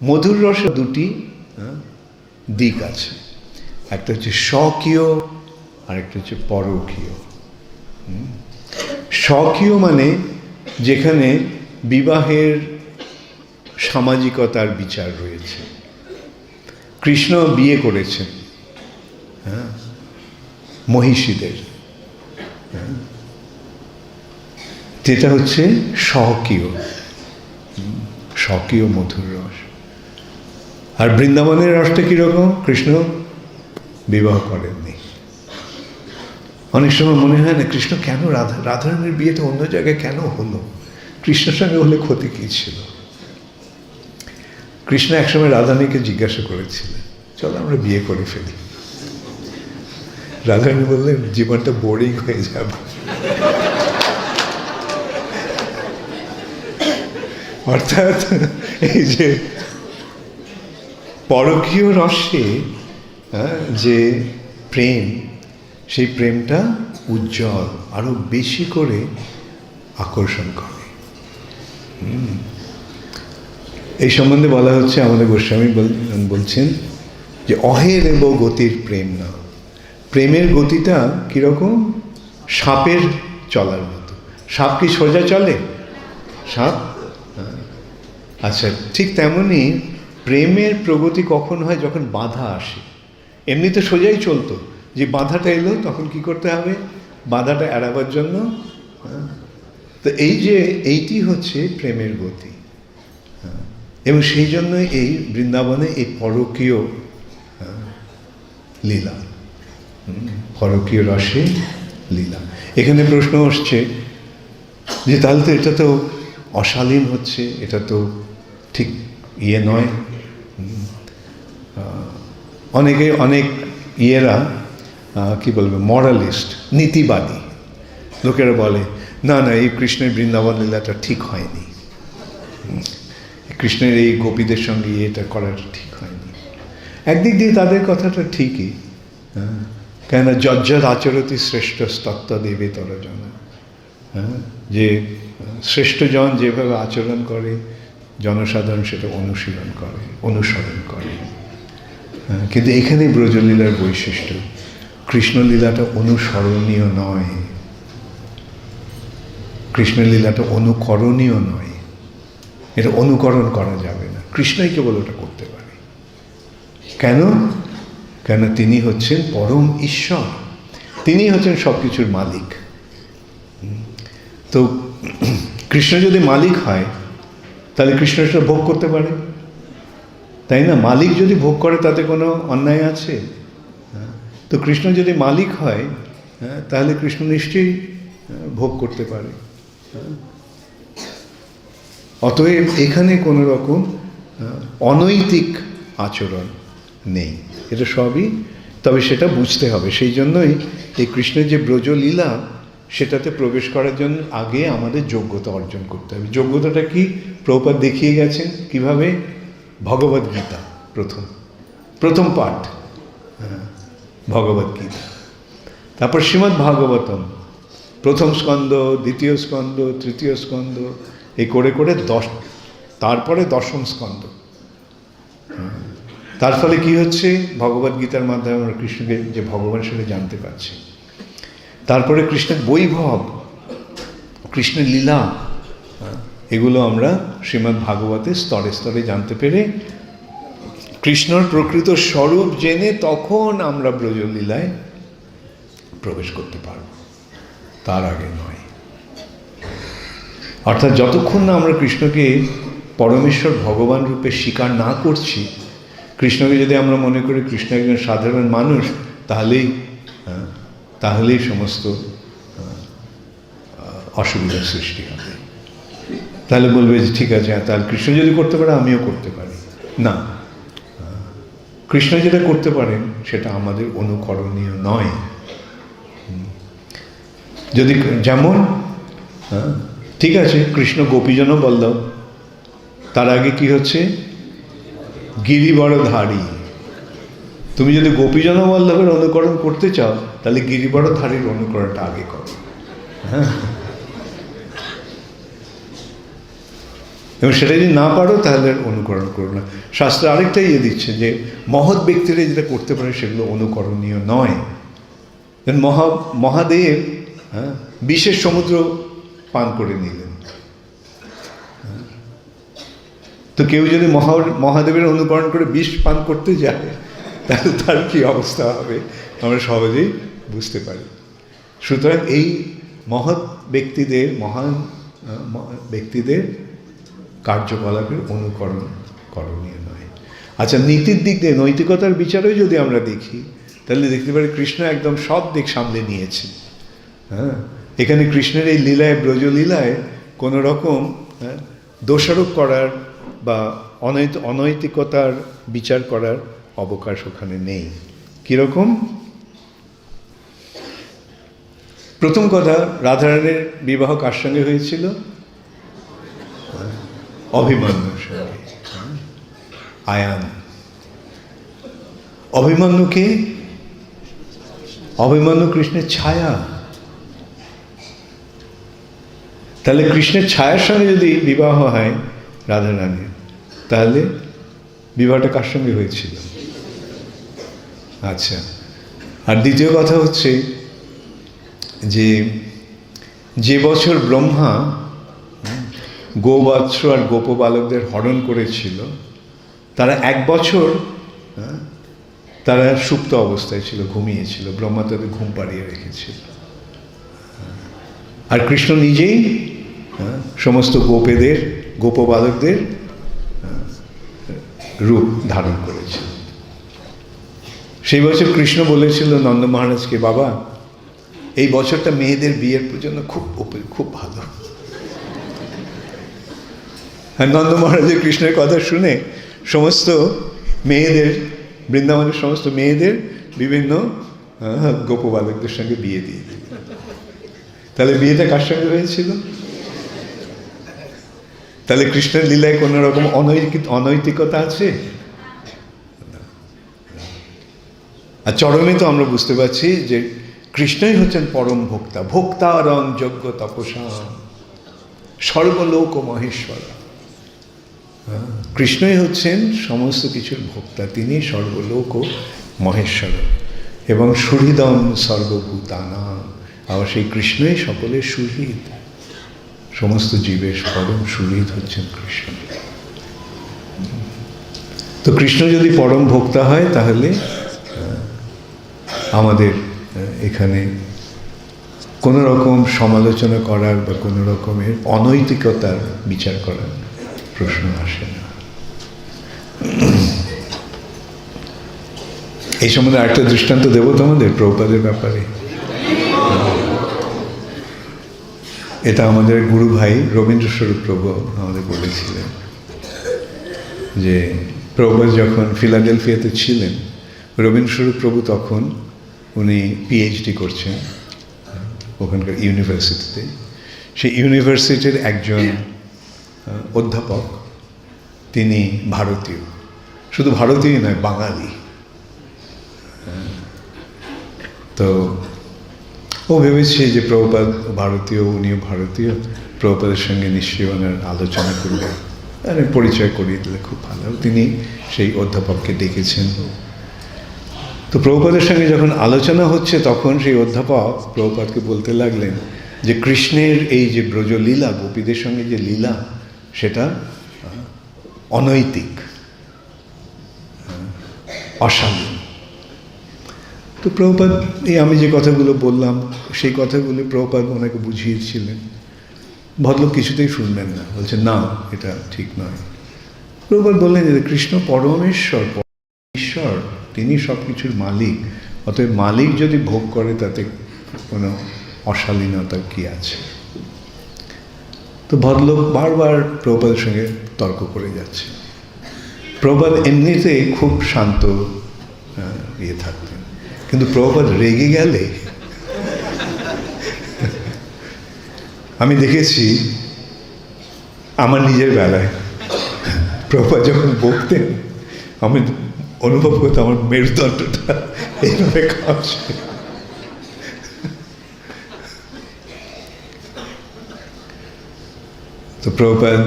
মধুর রসের দুটি দিক আছে, একটা হচ্ছে স্বকীয় আর একটা হচ্ছে পরকীয়। স্বকীয় মানে যেখানে বিবাহের সামাজিকতার বিচার রয়েছে। কৃষ্ণ বিয়ে করেছেন মহিষীদের, যেটা হচ্ছে স্বকীয়, স্বকীয় মধুর রস। আর বৃন্দাবনের রসটা কীরকম? কৃষ্ণ বিবাহ করেননি। অনেক সময় মনে হয় না কৃষ্ণ কেন রাধারানীর বিয়েটা অন্য জায়গায় কেন হলো, কৃষ্ণের সঙ্গে হলে ক্ষতি কী ছিল? কৃষ্ণ একসময় রাধারানীকে জিজ্ঞাসা করেছিলেন, চলো আমরা বিয়ে করে ফেলি। রাধারানী বললেন, জীবনটা বোরিং হয়ে যাবে। অর্থাৎ এই যে পরকীয় রসে যে প্রেম, সেই প্রেমটা উজ্জ্বল, আরো বেশি করে আকর্ষণ করে। এই সম্বন্ধে বলা হচ্ছে, আমাদের গোস্বামী বলছেন যে অহেরেব গতির প্রেম না। প্রেমের গতিটা কীরকম? সাপের চলার মতো। সাপ কি সোজা চলে? সাপ, আচ্ছা, ঠিক তেমনি প্রেমের প্রগতি কখন হয়? যখন বাধা আসে। এমনি তো সোজাই চলতো, যে বাধাটা এলো তখন কি করতে হবে? বাধাটা এড়াবার জন্য। তো এইটি হচ্ছে প্রেমের গতি। এবং সেই জন্যই এই বৃন্দাবনে এই পরকীয় লীলা, পরকীয় রসে লীলা। এখানে প্রশ্ন আসছে যে তাহলে তো এটা তো অশালীন হচ্ছে, এটা তো ঠিক নয়। অনেক ইয়েরা কি বলবে, মরালিস্ট, নীতিবাদী লোকেরা বলে, না না, এই কৃষ্ণের বৃন্দাবন লীলাটা ঠিক হয়নি, কৃষ্ণের এই গোপীদের সঙ্গে এটা করাটা ঠিক হয়নি। একদিক দিয়ে তাদের কথাটা ঠিকই, কেন যজ্জর আচরতি শ্রেষ্ঠ তত্ত্ব দেবে তরজন, যে শ্রেষ্ঠজন যেভাবে আচরণ করে জনসাধারণ সেটা অনুসরণ করে। কিন্তু এখানে ব্রজলীলার বৈশিষ্ট্য, কৃষ্ণলীলাটা অনুসরণীয় নয়, কৃষ্ণলীলাটা অনুকরণীয় নয়, এটা অনুকরণ করা যাবে না। কৃষ্ণই কেবল ওটা করতে পারে। কেন তিনি হচ্ছেন পরম ঈশ্বর, তিনি হচ্ছেন সব কিছুর মালিক। তো কৃষ্ণ যদি মালিক হয় তাহলে কৃষ্ণ সেটা ভোগ করতে পারে, তাই না? মালিক যদি ভোগ করে তাতে কোনো অন্যায় আছে? তো কৃষ্ণ যদি মালিক হয় তাহলে কৃষ্ণ নিশ্চয়ই ভোগ করতে পারে। অতএব এখানে কোনো রকম অনৈতিক আচরণ নেই, এটা সবই, তবে সেটা বুঝতে হবে। সেই জন্যই এই কৃষ্ণের যে ব্রজলীলা, সেটাতে প্রবেশ করার জন্য আগে আমাদের যোগ্যতা অর্জন করতে হবে। যোগ্যতাটা কি? প্রভুপাদ দেখিয়ে গেছেন কিভাবে। ভগবদ্গীতা প্রথম পাঠ, ভগবদ্গীতা, তারপর শ্রীমদ্ ভাগবতম প্রথম স্কন্ধ, দ্বিতীয় স্কন্ধ, তৃতীয় স্কন্ধ, এই করে করে তারপরে দশম স্কন্ধ। তার ফলে কি হচ্ছে? ভগবদ্গীতার মাধ্যমে আমরা কৃষ্ণকে যে ভগবান সেটা জানতে পারছি। তারপরে কৃষ্ণের বৈভব, কৃষ্ণের লীলা, এগুলো আমরা শ্রীমদ্ ভাগবতে স্তরে স্তরে জানতে পেরে কৃষ্ণর প্রকৃত স্বরূপ জেনে তখন আমরা ব্রজলীলায় প্রবেশ করতে পারব, তার আগে নয়। অর্থাৎ যতক্ষণ না আমরা কৃষ্ণকে পরমেশ্বর ভগবান রূপে স্বীকার না করছি, কৃষ্ণকে যদি আমরা মনে করি কৃষ্ণ একজন সাধারণ মানুষ, তাহলেই সমস্ত অসুবিধার সৃষ্টি হবে। তাহলে বলবে যে ঠিক আছে, তাহলে কৃষ্ণ যদি করতে পারে আমিও করতে পারি। না, কৃষ্ণ যেটা করতে পারেন সেটা আমাদের অনুকরণীয় নয়। যদি যেমন ঠিক আছে, কৃষ্ণ গোপীজন বল্লভ, তার আগে কি হচ্ছে? গিরিবরধারী। তুমি যদি গোপীজন বল্লভের অনুকরণ করতে চাও তাহলে গিরিবরধারীর অনুকরণটা আগে করো। এবং সেটা যদি না পারো তাহলে অনুকরণ করো না। শাস্ত্র আরেকটা ইয়ে দিচ্ছে যে মহৎ ব্যক্তিরা যেটা করতে পারে সেগুলো অনুকরণীয় নয়। মহাদেব বিষের সমুদ্র পান করে নিলেন। তো কেউ যদি মহাদেবের অনুকরণ করে বিষ পান করতে যায় তাহলে তার কি অবস্থা হবে আমরা সহজেই বুঝতে পারি। সুতরাং এই মহৎ ব্যক্তিদের, মহান ব্যক্তিদের কার্যকলাপের অনুকরণ করণীয় নয়। আচ্ছা, নীতির দিক দিয়ে নৈতিকতার বিচারেও যদি আমরা দেখি তাহলে দেখতে পারি কৃষ্ণ একদম সব দিক সামলে নিয়েছে। এখানে কৃষ্ণের এই লীলায়, ব্রজলীলায় কোনো রকম দোষারোপ করার বা অনৈতিকতার বিচার করার অবকাশ ওখানে নেই। কীরকম? প্রথম কথা, রাধারানীর বিবাহ কার সঙ্গে হয়েছিল? অভিমন্যুর সঙ্গে। আয়ান অভিমন্যু কৃষ্ণের ছায়া। তাহলে কৃষ্ণের ছায়ার সঙ্গে যদি বিবাহ হয় রাধারানীর, তাহলে বিবাহটা কার সঙ্গে হয়েছিল? আচ্ছা, আর দ্বিতীয় কথা হচ্ছে যে বছর ব্রহ্মা গোবৎস আর গোপবালকদের হরণ করেছিল, তারা 1 বছর তারা সুপ্ত অবস্থায় ছিল, ঘুমিয়েছিল। ব্রহ্মা তাদের ঘুম পাড়িয়ে রেখেছিল। আর কৃষ্ণ নিজেই সমস্ত গোপবালকদের রূপ ধারণ করেছিল। সেই বছর কৃষ্ণ বলেছিল নন্দ মহারাজকে, বাবা এই বছরটা মেয়েদের বিয়ের জন্য খুব ভালো। আর নন্দ মহারাজের কৃষ্ণের কথা শুনে সমস্ত মেয়েদের, বৃন্দাবনের সমস্ত মেয়েদের বিভিন্ন গোপবালকদের সঙ্গে বিয়ে দিয়ে দিল। তাহলে বিয়েটা কার সঙ্গে হয়েছিল? তাহলে কৃষ্ণের লীলায় কোনো রকম অনৈতিকতা আছে? আর চরমে তো আমরা বুঝতে পারছি যে কৃষ্ণই হচ্ছেন পরম ভোক্তা। ভোক্তারং যজ্ঞ তপসা সর্বলোক মহেশ্বর। কৃষ্ণই হচ্ছেন সমস্ত কিছুর ভোক্তা, তিনি সর্বলোক মহেশ্বর এবং সুহৃদম সর্বভূতানাং। আবার সেই কৃষ্ণই সকলের সুহৃদ, সমস্ত জীবের পরম সুহৃদ হচ্ছেন কৃষ্ণ। তো কৃষ্ণ যদি পরম ভোক্তা হয় তাহলে আমাদের এখানে কোনো রকম সমালোচনা করার বা কোনো রকমের অনৈতিকতার বিচার করার প্রশ্ন আসে না। এই সম্বন্ধে আরেকটা দৃষ্টান্ত দেবো তোমাদের প্রভুপাদের ব্যাপারে। এটা আমাদের গুরু ভাই রবীন্দ্রস্বরূপ প্রভু আমাদের বলেছিলেন যে প্রভুপাদ যখন ফিলাডেলফিয়াতে ছিলেন, রবীন্দ্রস্বরূপ প্রভু তখন উনি পিএইচডি করছেন ওখানকার ইউনিভার্সিটিতে। সেই ইউনিভার্সিটির একজন অধ্যাপক, তিনি ভারতীয়, শুধু ভারতীয় নয়, বাঙালি। তো ও ভেবেছে যে প্রভুপাদ ভারতীয়, উনিও ভারতীয়, প্রভুপাদের সঙ্গে নিশ্চয়ই ওনার আলোচনা করবে, মানে পরিচয় করিয়ে দিলে খুব ভালো। তিনি সেই অধ্যাপককে ডেকেছেন। তো প্রভুপাদের সঙ্গে যখন আলোচনা হচ্ছে তখন সেই অধ্যাপক প্রভুপাদকে বলতে লাগলেন যে কৃষ্ণের এই যে ব্রজলীলা, গোপীদের সঙ্গে যে লীলা, সেটা অনৈতিক, অশালীন। তো প্রভুপাদ এই আমি যে কথাগুলো বললাম সেই কথাগুলো প্রভুপাদ ওনাকে বুঝিয়েছিলেন। ভদ্রলোক কিছুতেই শুনবেন না, বলছেন না এটা ঠিক নয়। প্রভুপাদ বললেন যে কৃষ্ণ পরমেশ্বর, ঈশ্বর, তিনি সব কিছুর মালিক, অতএব মালিক যদি ভোগ করে তাতে কোনো অশালীনতা কি আছে? তো ভদ্রলোক বারবার প্রভুপাদের সঙ্গে তর্ক করে যাচ্ছে। প্রভুপাদ এমনিতে খুব শান্ত ইয়ে থাকতেন, কিন্তু প্রভুপাদ রেগে গেলে আমি দেখেছি আমার নিজের বেলায় প্রভুপাদ যখন বকতেন আমি অনুভব করতাম আমার মেরুদণ্ডটা এইভাবে কাঁপছে। তো প্রভুপাদ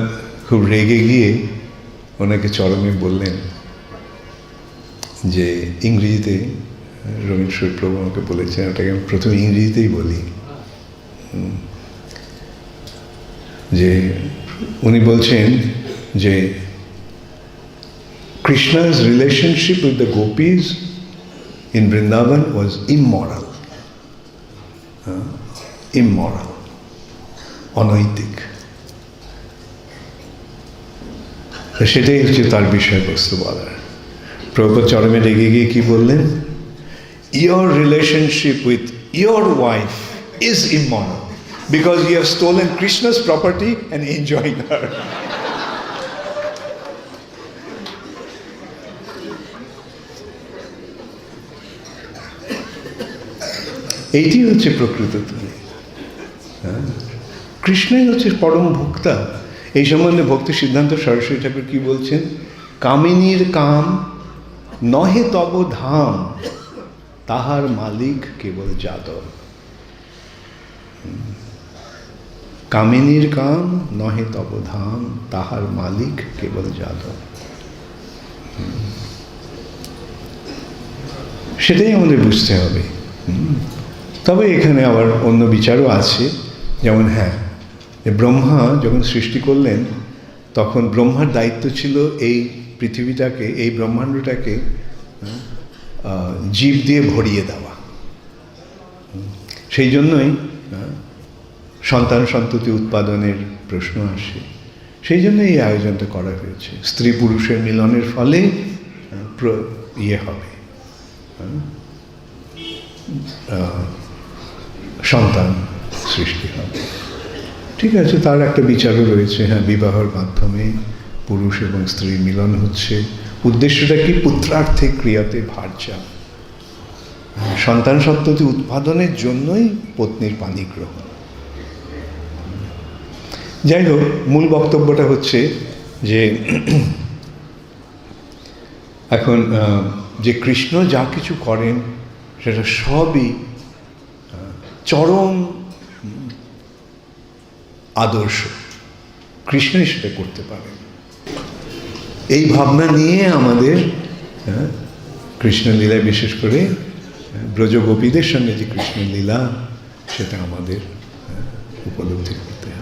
খুব রেগে গিয়ে ওনাকে চরমে বললেন যে ইংরেজিতে, রবীন্দ্র প্রভু আমাকে বলেছেন, ওটাকে আমি প্রথমে ইংরেজিতেই বলি, যে উনি বলছেন যে Krishna's relationship with the gopis in Vrindavan was immoral, অনৈতিক। সেটাই হচ্ছে তার বিষয়বস্তু বলার। প্রভুপাদ চরমে রেগে গিয়ে কি বললেন? Your relationship with your wife is immoral because you have stolen Krishna's property and enjoying her. এইটি হচ্ছে প্রকৃত তুমি। কৃষ্ণই হচ্ছে পরম ভোক্তা। এই সম্বন্ধে ভক্তি সিদ্ধান্ত সরস্বতী ঠাকুর কি বলছেন? কামিনীর কাম নহে তব ধাম, তাহার মালিক কেবল যাদব। কামিনীর কাম নহে তব ধাম, তাহার মালিক কেবল যাদব। সেটাই আমাদের বুঝতে হবে। তবে এখানে আবার অন্য বিচারও আছে, যেমন ব্রহ্মা যখন সৃষ্টি করলেন তখন ব্রহ্মার দায়িত্ব ছিল এই পৃথিবীটাকে, এই ব্রহ্মাণ্ডটাকে জীব দিয়ে ভরিয়ে দেওয়া। সেই জন্যই সন্তান সন্ততি উৎপাদনের প্রশ্ন আসে, সেই জন্য এই আয়োজনটা করা হয়েছে। স্ত্রী পুরুষের মিলনের ফলে হবে, সন্তান সৃষ্টি হবে। ঠিক আছে, তার একটা বিচারও রয়েছে। বিবাহের মাধ্যমে পুরুষ এবং স্ত্রীর মিলন হচ্ছে। উদ্দেশ্যটা কি? পুত্রার্থে ক্রিয়াতে ভার্যা, সন্তান সন্ততি উৎপাদনের জন্যই পত্নীর পানি গ্রহণ। যাই হোক, মূল বক্তব্যটা হচ্ছে যে এখন যে কৃষ্ণ যা কিছু করেন সেটা সবই চরম আদর্শ। কৃষ্ণই সেটা করতে পারেন। এই ভাবনা নিয়ে আমাদের কৃষ্ণলীলায়, বিশেষ করে ব্রজগোপীদের সঙ্গে যে কৃষ্ণলীলা, সেটা আমাদের উপলব্ধি করতে হবে।